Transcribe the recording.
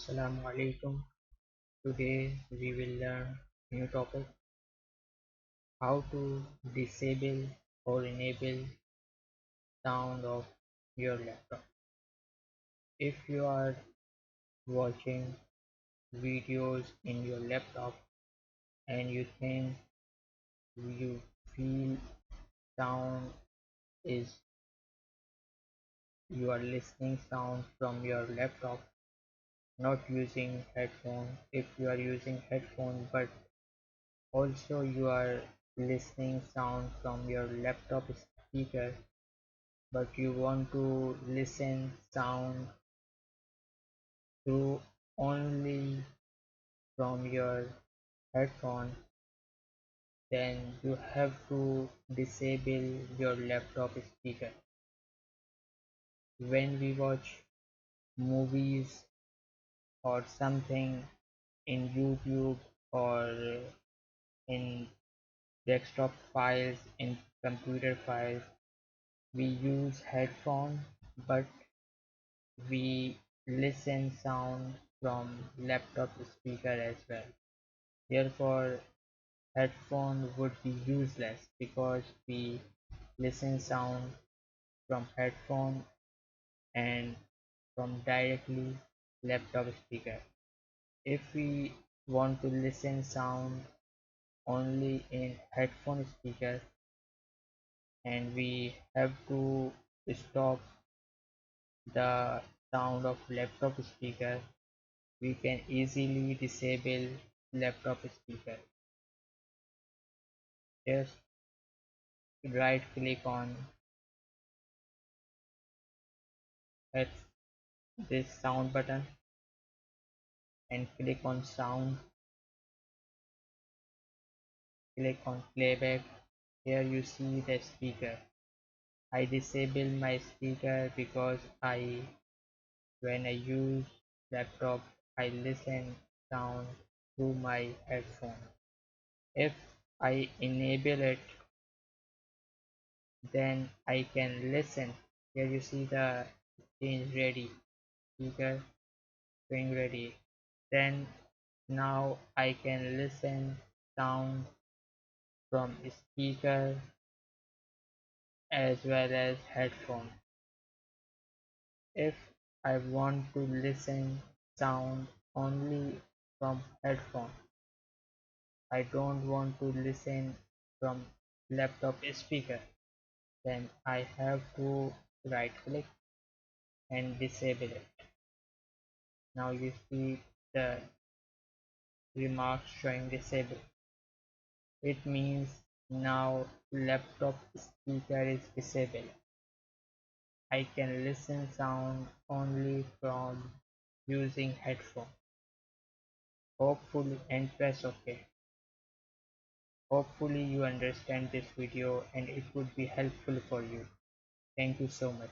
Assalamu alaikum. Today we will learn new topic, how to disable or enable sound of your laptop. If you are watching videos in your laptop and you think you feel sound is you are listening sound from your laptop, not using headphone. If you are using headphone but also you are listening sound from your laptop speaker, but you want to listen sound through only from your headphone, then you have to disable your laptop speaker. When we watch movies or something in YouTube or in desktop files, in computer files, we use headphone, but we listen sound from laptop speaker as well. Therefore, headphone would be useless because we listen sound from headphone and from directly laptop speaker. If we want to listen sound only in headphone speaker and we have to stop the sound of laptop speaker, we can easily disable laptop speaker. Just right click on this sound button and click on sound, click on playback. Here you see the speaker. I disable my speaker because when I use laptop, I listen sound through my headphone. If I enable it, then I can listen. Here you see the change ready, speaker showing ready. Then now I can listen sound from speaker as well as headphone. If I want to listen sound only from headphone, I don't want to listen from laptop speaker, then I have to right click and disable it. Now you see the remarks showing disabled. It means now laptop speaker is disabled. I can listen sound only from using headphone. Hopefully and press OK. Hopefully you understand this video and it would be helpful for you. Thank you so much.